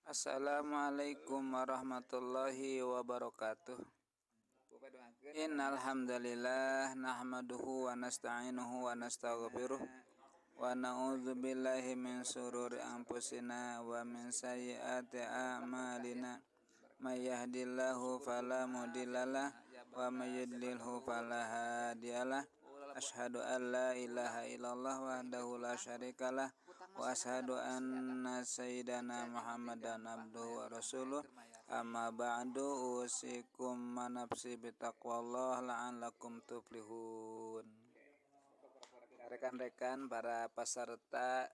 Assalamualaikum warahmatullahi wabarakatuh. Innal hamdalillah nahmaduhu wa nasta'inuhu wa nastaghfiruh wa na'udzu billahi min shururi anfusina wa min sayyiati a'malina. May yahdihillahu fala mudhillalah wa may yudlilhu fala hadiyalah. Asyhadu an la ilaha illallah wahdahu la syarikalah wa asyhadu anna sayyidana Muhammadan abduhu wa rasuluh. Amma ba'du, usikum manapsi bitaqwallah la'allakum tuflihun. Rekan-rekan para peserta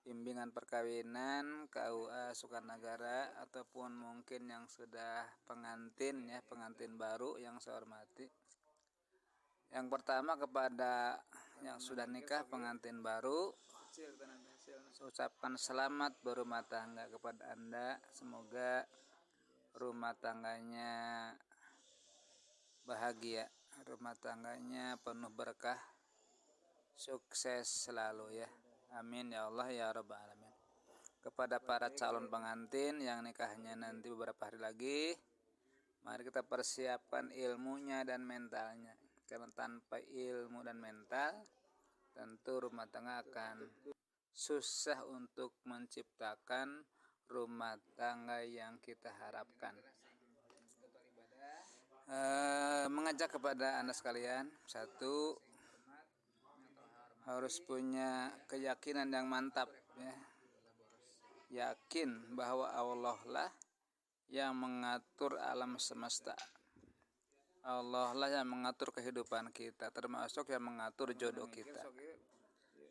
bimbingan perkawinan KUA Sukarnagara ataupun mungkin yang sudah pengantin baru yang saya hormati. Yang pertama kepada yang sudah nikah pengantin baru, saya ucapkan selamat berumah tangga kepada Anda. Semoga rumah tangganya bahagia, rumah tangganya penuh berkah, sukses selalu ya. Amin ya Allah ya Rabbal alamin. Kepada para calon pengantin yang nikahnya nanti beberapa hari lagi, mari kita persiapkan ilmunya dan mentalnya. Karena tanpa ilmu dan mental, tentu rumah tangga akan susah untuk menciptakan rumah tangga yang kita harapkan. Mengajak kepada Anda sekalian, satu, harus punya keyakinan yang mantap ya. Yakin bahwa Allah lah yang mengatur alam semesta. Allah lah yang mengatur kehidupan kita, termasuk yang mengatur jodoh kita.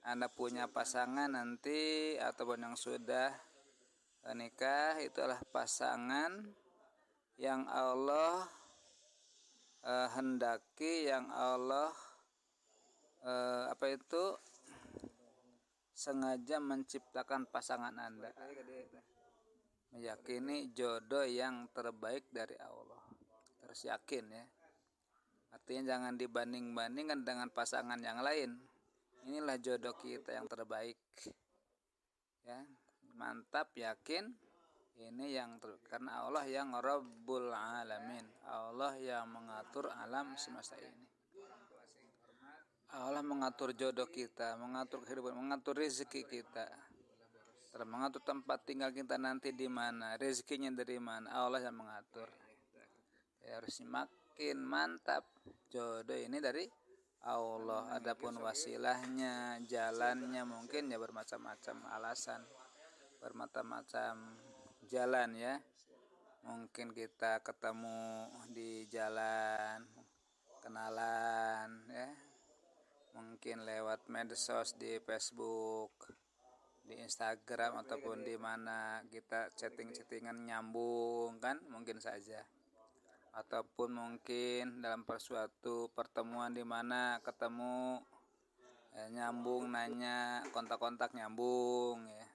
Anda punya pasangan nanti ataupun yang sudah nikah, itulah pasangan yang Allah hendaki, yang Allah sengaja menciptakan pasangan Anda. Meyakini jodoh yang terbaik dari Allah. Terus yakin ya. Artinya jangan dibanding-bandingkan dengan pasangan yang lain. Inilah jodoh kita yang terbaik. Ya, mantap, yakin. Ini yang karena Allah yang Rabbul Alamin. Allah yang mengatur alam semesta ini. Allah mengatur jodoh kita, mengatur kehidupan, mengatur rezeki kita. Mengatur tempat tinggal kita nanti di mana, rezekinya dari mana, Allah yang mengatur. Ya, harus makin mantap, jodoh ini dari Allah. Adapun wasilahnya, jalannya mungkin ya bermacam-macam alasan, bermacam-macam jalan ya. Mungkin kita ketemu di jalan, kenalan ya. Mungkin lewat medsos di Facebook, di Instagram ataupun di mana kita chatting-chattingan nyambung kan, mungkin saja. Ataupun mungkin dalam suatu pertemuan di mana ketemu nyambung, nanya, kontak-kontak nyambung ya.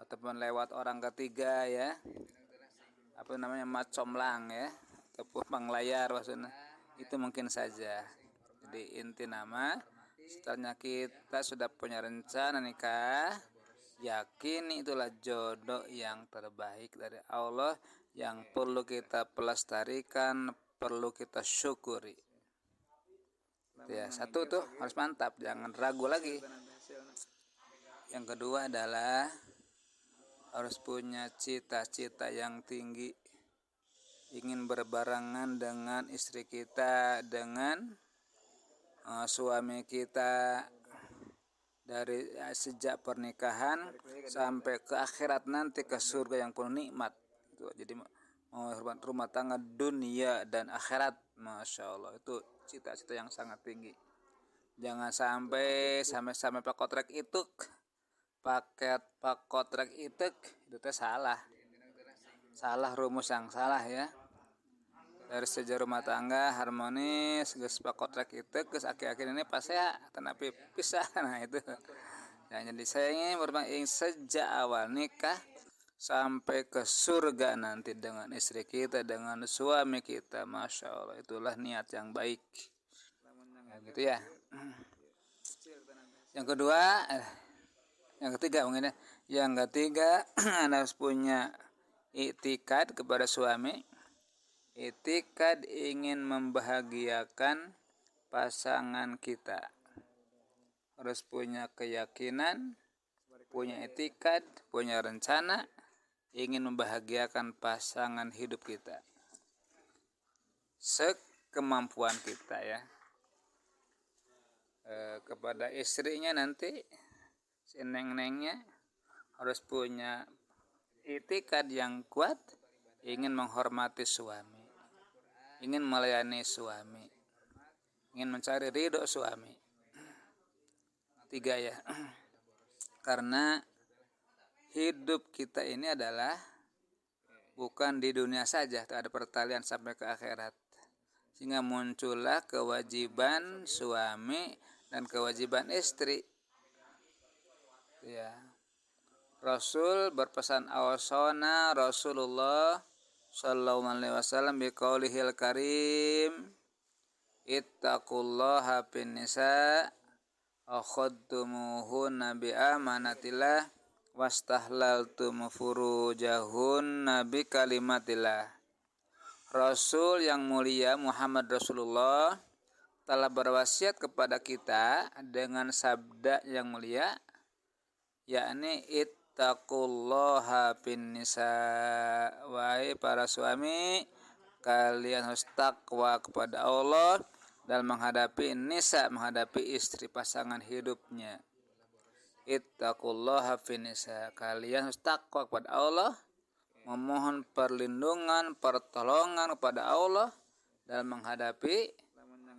Ataupun lewat orang ketiga ya. Macomlang ya, ataupun panglayar maksudnya. Itu mungkin saja. Jadi inti nama, setelahnya kita sudah punya rencana nikah, yakin itulah jodoh yang terbaik dari Allah yang perlu kita pelestarikan, perlu kita syukuri. Ya, satu tuh harus mantap, jangan ragu lagi. Yang kedua adalah harus punya cita-cita yang tinggi, ingin berbarengan dengan istri kita, dengan suami kita dari sejak pernikahan sampai ke akhirat nanti, ke surga yang penuh nikmat. Jadi rumah tangga dunia dan akhirat, masya Allah, itu cita-cita yang sangat tinggi. Jangan sampai pakotrek itu itu salah rumus yang salah ya. Dari sejak rumah tangga harmonis, geus pakotrek itu geus akhir-akhir ini pas ya tanapi pisah. Nah itu ya, jadi saya ingin sejak awal nikah sampai ke surga nanti dengan istri kita, dengan suami kita, masya Allah, itulah niat yang baik ya, gitu ya. Yang kedua, yang ketiga mungkin Yang ketiga, Anda harus punya iktikad kepada suami. Iktikad ingin membahagiakan pasangan kita. Harus punya keyakinan, punya iktikad, punya rencana, ingin membahagiakan pasangan hidup kita. Sekemampuan kita ya. Kepada istrinya nanti, si neng-nengnya harus punya iktikad yang kuat, ingin menghormati suami, ingin melayani suami, ingin mencari ridho suami. 3 ya. Karena hidup kita ini adalah bukan di dunia saja, tak ada pertalian sampai ke akhirat. Sehingga muncullah kewajiban suami dan kewajiban istri. Ya. Rasul berpesan, awasana Rasulullah sallallahu alaihi wasallam biqaulihil karim, ittaqullaha fin nisa akhadtumuhunna bi amanatillah wastahlaltum furujahunna bi kalimatillah. Rasul yang mulia Muhammad Rasulullah telah berwasiat kepada kita dengan sabda yang mulia, yakni ittaqullaha fin nisa. Wahai para suami, kalian harus takwa kepada Allah dalam menghadapi nisa, menghadapi istri pasangan hidupnya. Ittaqullaha fin nisa. Kalian harus takwa kepada Allah, memohon perlindungan, pertolongan kepada Allah dalam menghadapi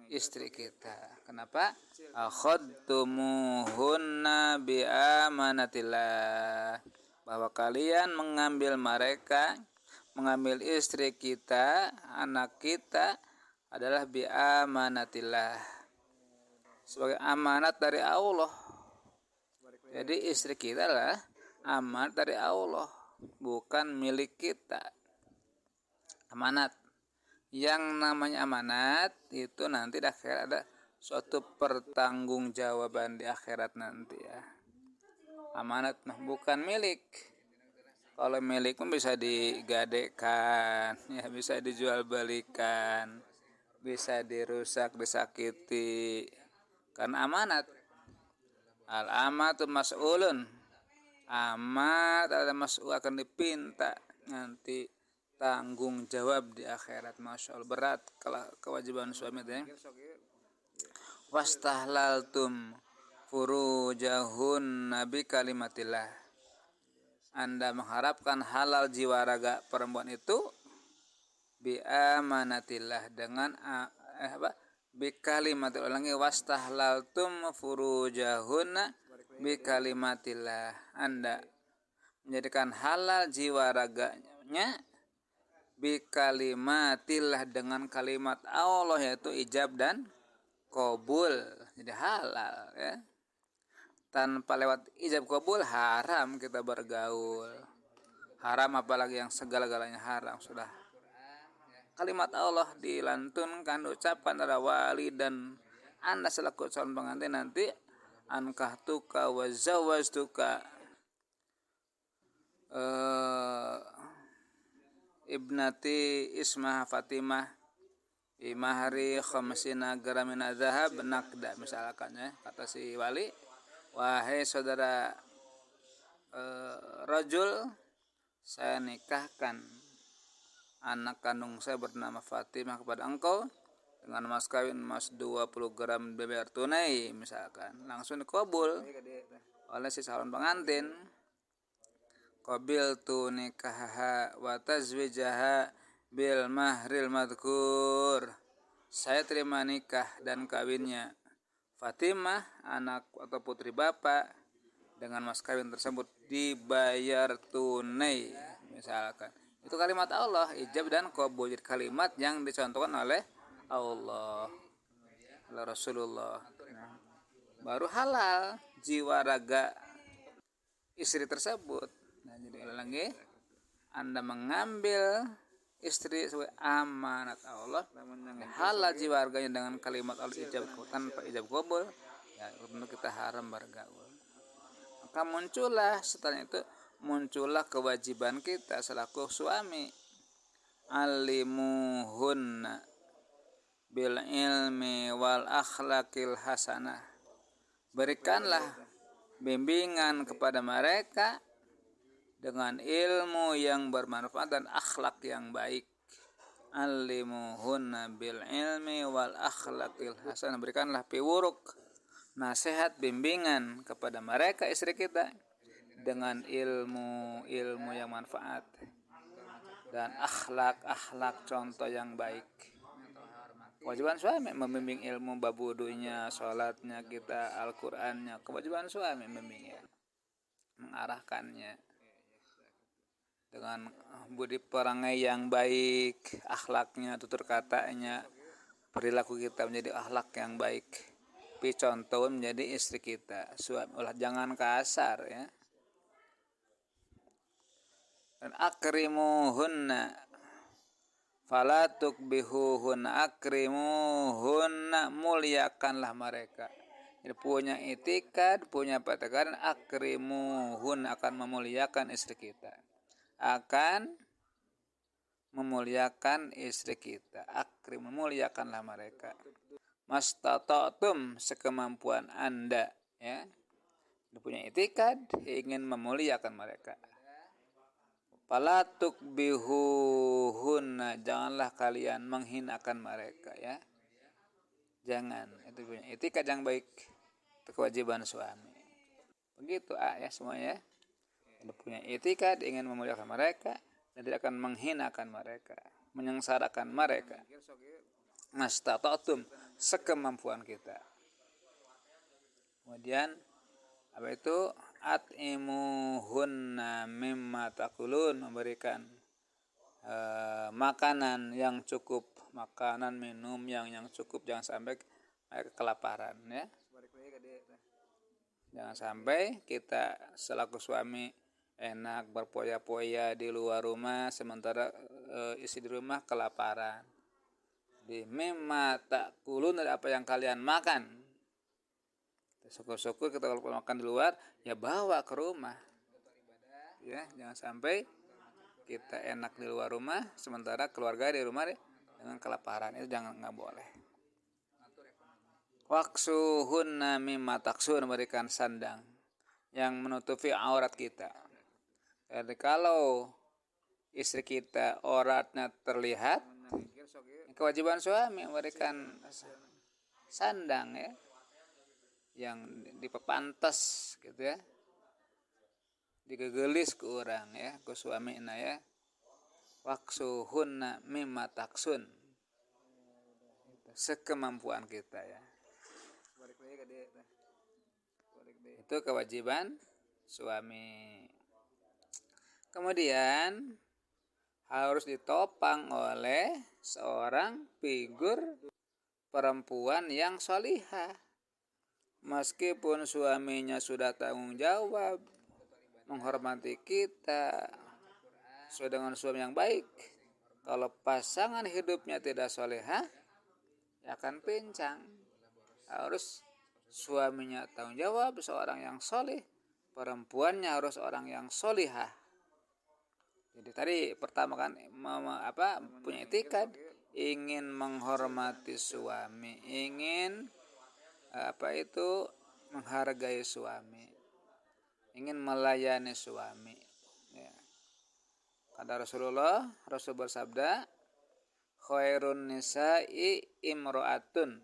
istri kita. Kenapa? Akhadtumuhunna bi amanatillah. Bahwa kalian mengambil mereka, mengambil istri kita, anak kita adalah bi amanatillah, sebagai amanat dari Allah. Jadi istri kita adalah amanat dari Allah, bukan milik kita. Amanat. Yang namanya amanat itu nanti di akhirat ada suatu pertanggungjawaban di akhirat nanti ya. Amanat bukan milik. Kalau milik pun bisa digadekan, ya bisa dijual belikan, bisa dirusak, disakiti. Karena amanat. Al-amatu mas'ulun. Amat ada mas'ul, akan dipinta nanti tanggung jawab di akhirat. Masya Allah, berat kalau kewajiban suami itu ya. Wastahlaltum furujahun nabi kalimatillah. Anda mengharapkan halal jiwa raga perempuan itu bi amanatillah, dengan bi kalimatillah. Ulangi, wastahlaltum furujahun bi kalimatillah. Anda menjadikan halal jiwa raganya bi kalimatillah, dengan kalimat Allah, yaitu ijab dan qabul. Jadi halal ya. Tanpa lewat ijab qabul haram kita bergaul. Haram apalagi yang segala-galanya haram. Sudah kalimat Allah dilantunkan, ucapan dari wali dan Anda selaku calon pengantin nanti, ankahtuka wa zawwajtuka ibnati ismah Fatimah imahri khamsina gramina zahab nakda, misalkan ya, kata si wali, wahai saudara rajul, saya nikahkan anak kandung saya bernama Fatimah kepada engkau dengan mas kawin emas 20 gram beber tunai, misalkan. Langsung dikabul oleh si calon pengantin. Qabiltu nikahaha wa tazwijaha bil mahril madhkur. Saya terima nikah dan kawinnya Fatimah, anak atau putri bapak, dengan mas kawin tersebut dibayar tunai, misalkan. Itu kalimat Allah, ijab dan qabul. Jadi kalimat yang dicontohkan oleh Allah, oleh Rasulullah. Baru halal jiwa raga istri tersebut. Nah, jadi lagi, Anda mengambil istri sebagai amanat Allah, halal jiwa raganya dengan kalimat Allah ijab, tanpa ijab qabul, ya tentu kita haram bergaul. maka muncullah setelah itu kewajiban kita selaku suami, alimuhunna bil ilmi wal akhlaqil hasanah, berikanlah bimbingan kepada mereka dengan ilmu yang bermanfaat dan akhlak yang baik. Alimuhunna bil ilmi wal akhlaqil hasanah, berikanlah piwuruk nasihat bimbingan kepada mereka istri kita dengan ilmu yang manfaat dan akhlak contoh yang baik. Kewajiban suami membimbing ilmu babudunya, sholatnya kita, Al-Qur'annya. Kewajiban suami membimbing, mengarahkannya dengan budi perangai yang baik, akhlaknya, tutur katanya, perilaku kita menjadi akhlak yang baik. Contoh menjadi istri kita, suami ulah jangan kasar ya. Dan akrimuhunna fala tukbihuhunna, akrimuhunna, muliakanlah mereka. Jadi punya itikad, punya patakaran, akrimuhunna, akan memuliakan istri kita, akan memuliakan istri kita, akrim, memuliakanlah mereka. Mastata'tum, sekemampuan Anda ya, punya itikad ingin memuliakan mereka. Fala tukbihuhunna, janganlah kalian menghinakan mereka ya, jangan. Itu punya itikad yang baik, itu kewajiban suami. Begitu ya semuanya, punya itikad ingin memuliakan mereka dan tidak akan menghinakan mereka, menyengsarakan mereka. Mastata'tum, sekemampuan kita. Kemudian apa itu? At'imuhunna mimma takulun, memberikan makanan yang cukup, makanan minum yang cukup, jangan sampai kelaparan ya. Jangan sampai kita selaku suami enak berpoya-poya di luar rumah sementara isi di rumah kelaparan. Di mimma takulun, dari apa yang kalian makan. Syukur-syukur kita kalau makan di luar ya bawa ke rumah ya, jangan sampai kita enak di luar rumah sementara keluarga di rumah dengan kelaparan. Itu nggak boleh. Waksuhunna mimma taksun, memberikan sandang yang menutupi aurat kita. Jadi kalau istri kita auratnya terlihat, kewajiban suami memberikan sandang ya, yang dipepantas gitu ya, digegelis ke orang ya, ke suamina ya. Waksuhunna mimma taksun, sekemampuan kita ya. Itu kewajiban suami. Kemudian harus ditopang oleh seorang figur perempuan yang sholihah. Meskipun suaminya sudah tanggung jawab, menghormati kita, sesuai dengan suami yang baik, kalau pasangan hidupnya tidak sholihah, ya akan pincang. Harus suaminya tanggung jawab, seorang yang sholih, perempuannya harus orang yang sholihah. Jadi tadi pertama kan punya itikad, ingin menghormati suami, ingin menghargai suami, ingin melayani suami ya. Kata Rasul bersabda, khairun nisa'i imro'atun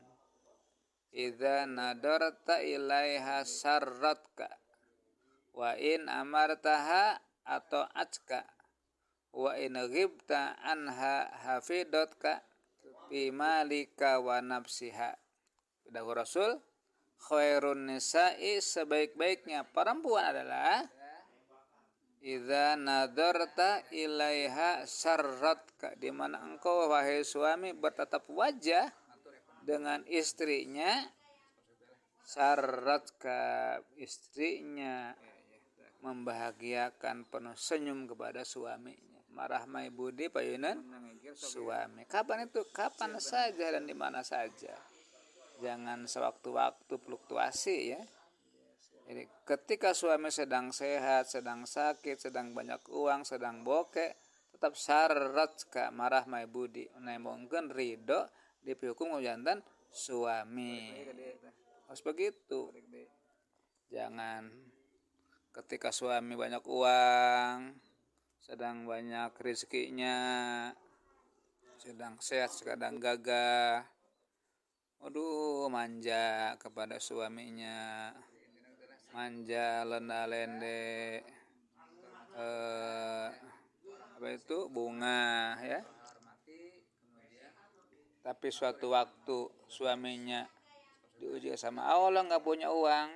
idza nadarta ilaiha sarratka wa in amartaha atau atka wa in ghibta anha hafidatka bimalika wa nafsiha. Dahulu Rasul, khairun nisa'i, sebaik-baiknya perempuan adalah idza nadarta ilaiha sarratka, di mana engkau wahai suami bertatap wajah dengan istrinya, sarratka, istrinya membahagiakan, penuh senyum kepada suaminya, marah mai budi payunan suami. Kapan itu? Kapan saja dan di mana saja. Jangan sewaktu-waktu fluktuasi ya. Jadi ketika suami sedang sehat, sedang sakit, sedang banyak uang, sedang bokeh, tetap syarat ka marah mai budi mungkin ridho dihukum jantan suami. Harus begitu. Jangan ketika suami banyak uang, sedang banyak rezekinya, sedang sehat, sedang gagah, aduh manja kepada suaminya, manja lenda-lende, apa itu bunga ya. Tapi suatu waktu suaminya diuji sama Allah nggak punya uang,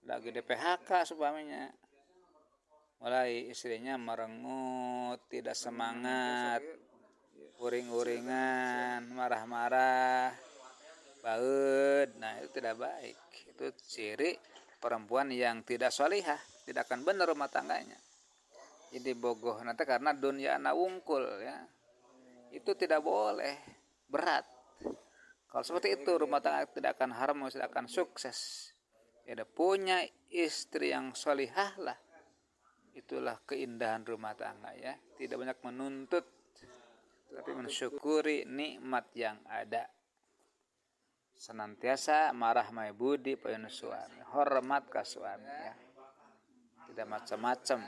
lagi di PHK suaminya, mulai istrinya merengut, tidak semangat, uring-uringan, marah-marah, baud. Nah itu tidak baik, itu ciri perempuan yang tidak sholihah, tidak akan benar rumah tangganya. Jadi bogoh nanti karena dunia anak wungkul ya, itu tidak boleh, berat. Kalau seperti itu rumah tangga tidak akan harmonis, tidak akan sukses. Tidak punya istri yang sholihah lah, itulah keindahan rumah tangga ya. Tidak banyak menuntut, tapi mensyukuri nikmat yang ada. Senantiasa marah mai budi pada suami, hormat ke suami ya. Tidak macam-macam.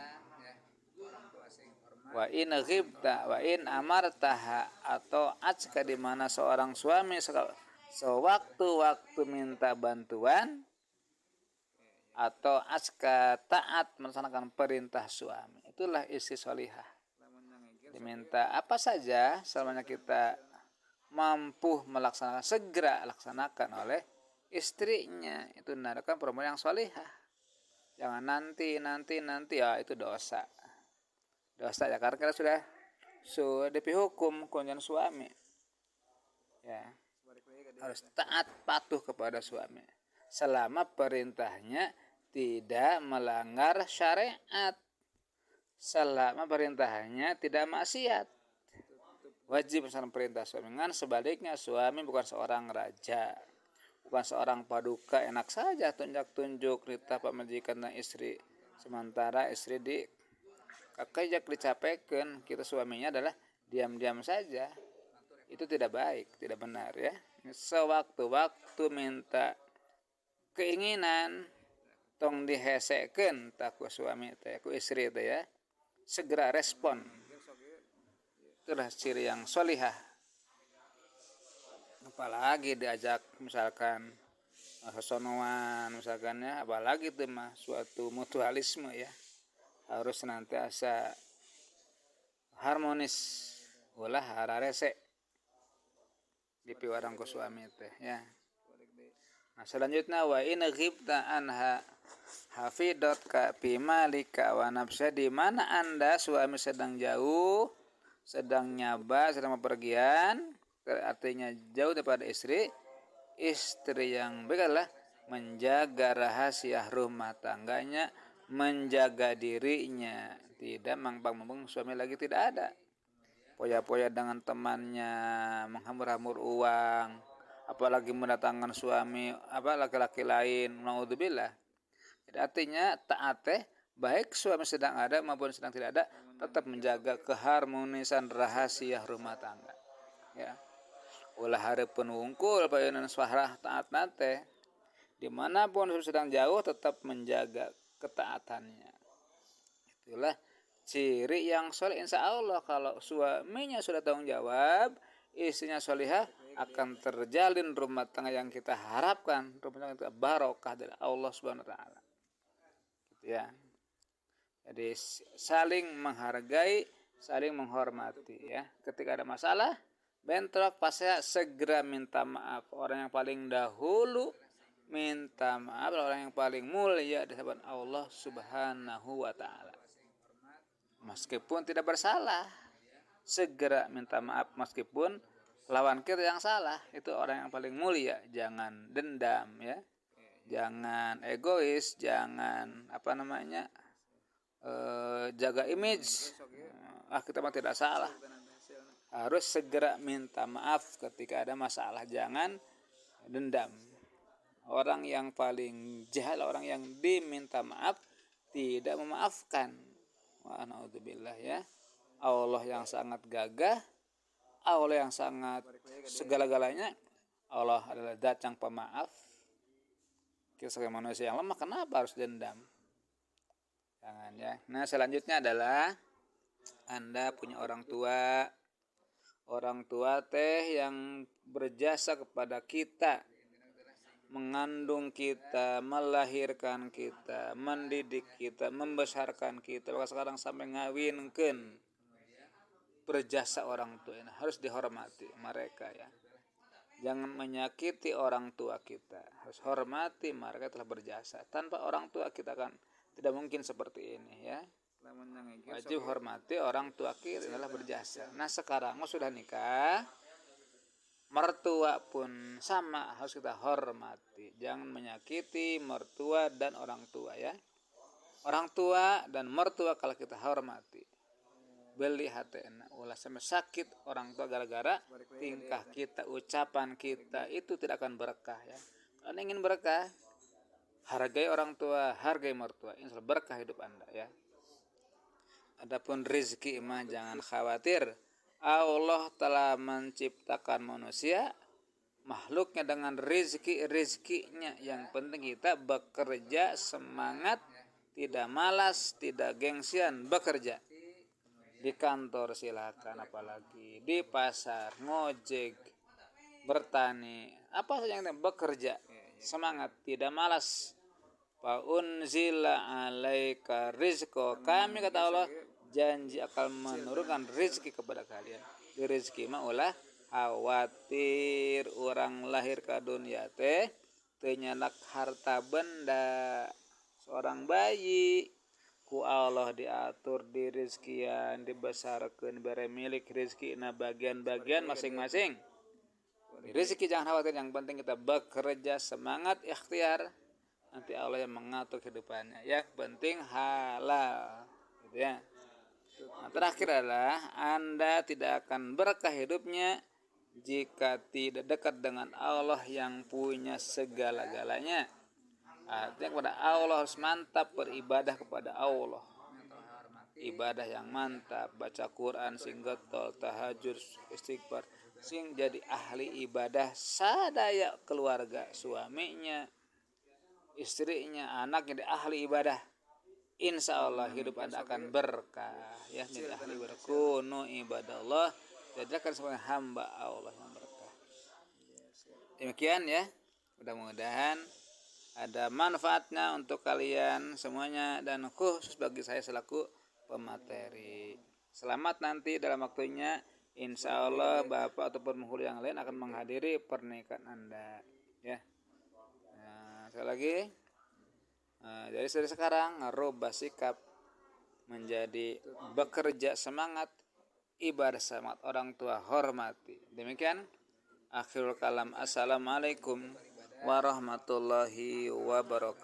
Wa in ghibta wa in amartaha, atau ajka di mana seorang suami sewaktu-waktu minta bantuan, atau ajka taat melaksanakan perintah suami, itulah istri sholihah. Diminta apa saja selama kita mampu melaksanakan, segera laksanakan oleh istrinya, itu menandakan perempuan yang sholihah. Jangan nanti ya, itu dosa ya, karena kita sudah dihukum kunjungan suami ya. Harus taat patuh kepada suami selama perintahnya tidak melanggar syariat, selama perintahnya tidak maksiat. Wajib melaksanakan perintah suami. Dengan sebaliknya suami bukan seorang raja, bukan seorang paduka enak saja tunjuk-tunjuk nitah pamajikan istri, sementara istri di kakek dicapekan, kita suaminya adalah diam-diam saja. Itu tidak baik, tidak benar ya. Sewaktu-waktu minta keinginan tong dihesekeun tak ku suami teh, ku istri teh ya, segera respon. Itulah ciri yang sholihah. Apalagi diajak misalkan sosonoan misalkan ya, apalagi itu mah suatu mutualisme ya, harus senantiasa harmonis, ulah hararese dipiwarang ku suami teh ya. Nah selanjutnya wa in ghibta anha hafidot ka fi malika wa nafsa, di mana Anda suami sedang jauh, sedang nyaba, sedang bepergian, artinya jauh daripada istri yang baiklah menjaga rahasia rumah tangganya, menjaga dirinya, tidak mangpang-mangpang suami lagi tidak ada, poya-poya dengan temannya, menghambur-hambur uang, apalagi mendatangkan suami laki-laki lain, naudzubillah. Jadi artinya taat baik suami sedang ada maupun sedang tidak ada, tetap menjaga keharmonisan rahasia rumah tangga ya. Ulah hareupeun wungkul payeuna suarah taat nate, dimanapun sedang jauh tetap menjaga ketaatannya. Itulah ciri yang soleh. Insya Allah kalau suaminya sudah tanggung jawab, istrinya solihah, akan terjalin rumah tangga yang kita harapkan, rumah tangga yang barokah dari Allah Subhanahu Wa Taala. Gitu ya. Jadi saling menghargai, saling menghormati ya. Ketika ada masalah, bentrok, pasti segera minta maaf. Orang yang paling dahulu minta maaf, orang yang paling mulia di hadapan Allah Subhanahu Wa Taala. Meskipun tidak bersalah, segera minta maaf meskipun lawan kita yang salah. Itu orang yang paling mulia. Jangan dendam ya, jangan egois, jangan jaga image. Kita mah tidak salah. Harus segera minta maaf ketika ada masalah, jangan dendam. Orang yang paling jahat, orang yang diminta maaf tidak memaafkan. Wa naudzubillah ya. Allah yang sangat gagah, Allah yang sangat segala-galanya. Allah adalah zat yang pemaaf. Kita sebagai manusia yang lemah, kenapa harus dendam? Jangan ya. Nah, selanjutnya adalah Anda punya orang tua. Orang tua teh yang berjasa kepada kita, mengandung kita, melahirkan kita, mendidik kita, membesarkan kita, bahkan sekarang sampai ngawinkeun. Berjasa orang tua ini harus dihormati mereka ya. Jangan menyakiti orang tua kita, harus hormati mereka telah berjasa. Tanpa orang tua kita kan tidak mungkin seperti ini ya. Wajib hormati orang tua kita adalah berjasa. Nah sekarang sudah nikah, mertua pun sama harus kita hormati. Jangan menyakiti mertua dan orang tua ya. Orang tua dan mertua kalau kita hormati, beli hatena ulah sampai sakit orang tua gara-gara tingkah kita, ucapan kita itu tidak akan berkah ya. Kalau ingin berkah, hargai orang tua, hargai mertua, insya Allah berkah hidup Anda ya. Adapun rezeki mah jangan khawatir, Allah telah menciptakan manusia makhluknya dengan rezekinya. Yang penting kita bekerja semangat, tidak malas, tidak gengsian, bekerja. Di kantor silakan, apalagi di pasar, ngojek, bertani, apa saja yang bekerja, semangat, tidak malas. Fa unzila alaika rizqo, kami kata Allah janji akan menurunkan rezeki kepada kalian. Di rezeki mah ulah khawatir orang lahir ke dunia teh teu nyanak harta benda. Seorang bayi ku Allah diatur di rezekian, dibesarkeun, bere milik rezekina bagian-bagian masing-masing. Di rezeki jangan khawatir, yang penting kita bekerja semangat, ikhtiar, nanti Allah yang mengatur kehidupannya. Yang penting halal gitu ya. Nah, terakhir adalah Anda tidak akan berkah hidupnya jika tidak dekat dengan Allah yang punya segala-galanya. Artinya kepada Allah harus mantap beribadah kepada Allah. Ibadah yang mantap, baca Quran sing getol, tahajud, istighfar, sing jadi ahli ibadah sadaya keluarga, suaminya, istrinya, anaknya jadi ahli ibadah. Insya Allah hidup Anda akan berkah ya, menjadi ahli berkunu ibadah Allah, jadikan sebagai hamba Allah yang berkah. Demikian ya, mudah-mudahan ada manfaatnya untuk kalian semuanya dan khusus bagi saya selaku pemateri. Selamat nanti dalam waktunya, insya Allah Bapak ataupun penghulu yang lain akan menghadiri pernikahan Anda ya. Nah, sekali lagi, jadi dari sekarang rubah sikap menjadi bekerja semangat, ibadah semangat, orang tua hormati. Demikian akhirul kalam. Assalamualaikum warahmatullahi wabarakatuh.